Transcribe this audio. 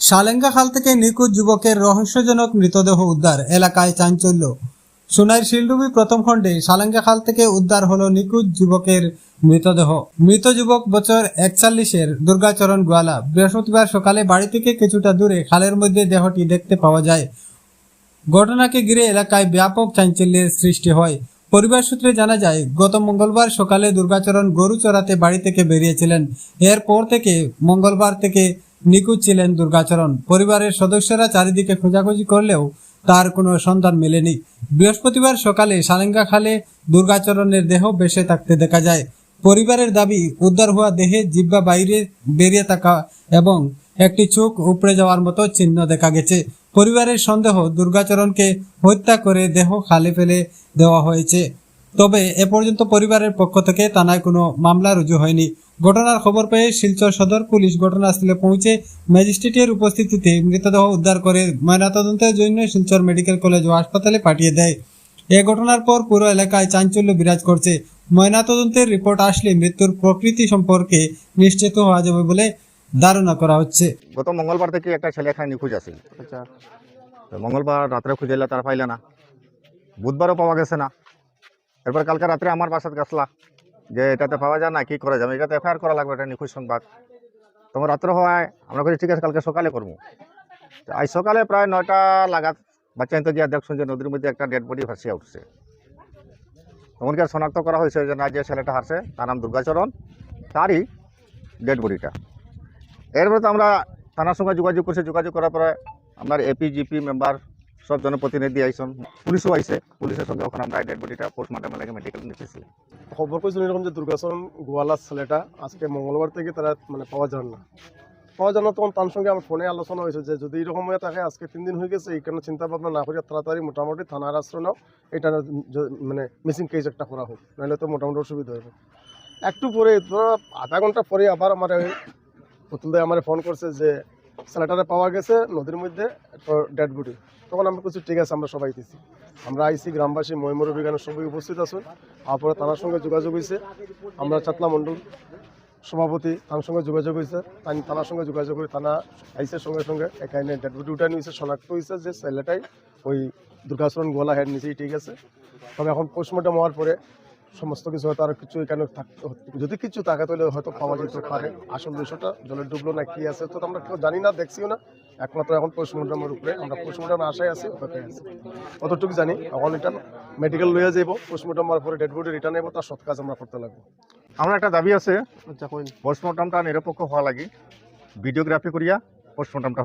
সালেঙ্গা খাল থেকে নিখোঁজ যুবকের রহস্যজনক মৃতদেহ উদ্ধার, এলাকায় চাঞ্চল্য। সোনাইর শিলডুবি প্রথম খণ্ডে সালেঙ্গা খাল থেকে উদ্ধার হলো নিখোঁজ যুবকের মৃতদেহ। মৃত যুবক বছর 41-এর দুর্গাচরণ গোয়ালা। বৃহস্পতিবার সকালে বাড়ি থেকে কিছুটা দূরে খালের মধ্যে দেহটি দেখতে পাওয়া যায়। ঘটনাকে ঘিরে এলাকায় ব্যাপক চাঞ্চল্যের সৃষ্টি হয়। পরিবার সূত্রে জানা যায়, গত মঙ্গলবার সকালে দুর্গাচরণ গরু চড়াতে বাড়ি থেকে বেরিয়েছিলেন। এরপর থেকে মঙ্গলবার থেকে নিখোঁজ ছিলেন দুর্গাচরণ। পরিবারের সদস্যরা চারিদিকে খোঁজাখুঁজি করলেও তার কোনো সন্ধান মেলেনি। বৃহস্পতিবার সকালে সালেঙ্গা খালে দুর্গাচরণের দেহ ভেসে থাকতে দেখা যায়। পরিবারের দাবি, উদ্ধার হওয়া দেহে জিহ্বা বাইরে বেরিয়ে থাকা এবং একটি চোখ উপড়ে যাওয়ার মতো চিহ্ন দেখা গেছে। পরিবারের সন্দেহ, দুর্গাচরণকে হত্যা করে দেহ খালে ফেলে দেওয়া হয়েছে। তবে এ পর্যন্ত পরিবারের পক্ষ থেকে থানায় কোনো মামলা রুজু হয়নি। ঘটনার খবর পেয়ে শিলচর সদর পুলিশ ঘটনাস্থলে পৌঁছে ম্যাজিস্ট্রেটের উপস্থিতিতে মৃতদেহ উদ্ধার করে ময়নাতদন্তের জন্য শিলচর মেডিকেল কলেজ ও হাসপাতালে পাঠিয়ে দেয়। এ ঘটনার পর পুরো এলাকায় চাঞ্চল্য বিরাজ করছে। ময়নাতদন্তের রিপোর্ট আসলে মৃত্যুর প্রকৃতি সম্পর্কে নিশ্চিত হওয়া যাবে বলে ধারণা করা হচ্ছে। গত মঙ্গলবার থেকে একটা ছেলে এখানে নিখোঁজ আছে। আচ্ছা, তো মঙ্গলবার রাত্রে খুঁজেলে তার পাইলে না, বুধবারও পাওয়া গেছে না। এরপর কালকে রাত্রে আমার বাসাতে গেছলা যে এটাতে পাওয়া যায় না, কি করা যাবে, এটাতে এফআইআর করা লাগবে, এটা নিখোঁজ সংবাদ। তোমার রাত্রে হওয়ায় আমরা বলি ঠিক আছে কালকে সকালে করবো। আজ সকালে প্রায় 9টা লাগাত বাচ্চা তো গিয়া দেখছেন যে নদীর মধ্যে একটা ডেড বডি ভাসিয়া উঠছে। এমনকি আর শনাক্ত করা হয়েছে যে না, যে ছেলেটা হারছে তার নাম দুর্গাচরণ, তারই ডেড বডিটা। এরপরে তো আমরা থানার সঙ্গে যোগাযোগ করছি। যোগাযোগ করার পরে আপনার এপি জিপি মেম্বার সব জনপ্রতিনিধি আইসন, পুলিশও আইসে। পুলিশের সঙ্গে ওখানে আমরা ডেড বডিটা পোস্টমর্টম লাগে মেডিকেল নিতেছি। খবর পেয়েছিল এরকম যে দুর্গাচরণ গোয়ালার ছেলেটা আজকে মঙ্গলবার থেকে তারা পাওয়া যান না। তখন তার সঙ্গে আমার ফোনে আলোচনা হয়েছে যে যদি এরকম হয়ে থাকে, আজকে 3 দিন হয়ে গেছে, এইখানে চিন্তা ভাবনা না করিয়া তাড়াতাড়ি মোটামুটি থানার আশ্রয় নাও, এটা মিসিং কেস একটা করা হোক, নাহলে তো মোটামুটি অসুবিধা হবে। একটু পরে ধরো আধা ঘন্টা পরে আবার আমার পুতুল দাই আমার ফোন করছে যে ছেলেটারে পাওয়া গেছে নদীর মধ্যে ডেড বডি। তখন আমরা কিছু ঠিক আছে, আমরা সবাই দিচ্ছি। আমরা আইসি, গ্রামবাসী, মহিমুর বিজ্ঞানের সবাই উপস্থিত আছেন। তারপরে তার সঙ্গে যোগাযোগ হয়েছে, আমরা চাতলা মণ্ডল সভাপতি তার সঙ্গে যোগাযোগ হয়েছে, থানার সঙ্গে যোগাযোগ করে থানা আইসের সঙ্গে সঙ্গে এখানে ডেড বডি উঠানো হয়েছে। শনাক্ত হয়েছে যে ছেলেটাই ওই দুর্গাচরণ গোয়ালা হেড নিচেই ঠিক আছে। তবে এখন পোস্টমর্টম হওয়ার পরে সমস্ত কিছু হয়তো আর কিছু এখানে যদি কিছু থাকে তাহলে হয়তো পাওয়া যেতে পারে। আসল বিষয়টা জলে ডুবলো না কি আছে তো আমরা কেউ জানি না, দেখছিও না। একমাত্র এখন পোস্টমর্টমের উপরে আমরা পোস্টমর্টমের আশায় আছি, অপেক্ষায় আছি। অতটুকু জানি। এখন এটা মেডিকেল লইয়া যাইব, পোস্টমর্টম হওয়ার পরে ডেড বডি রিটার্ন আইব, তার সৎ কাজ আমরা করতে লাগবো। আমরা একটা দাবি আছে, আচ্ছা, কইন। পোস্টমর্টমটা নিরপেক্ষ হওয়া লাগি, ভিডিওগ্রাফি করিয়া পোস্টমর্টমটা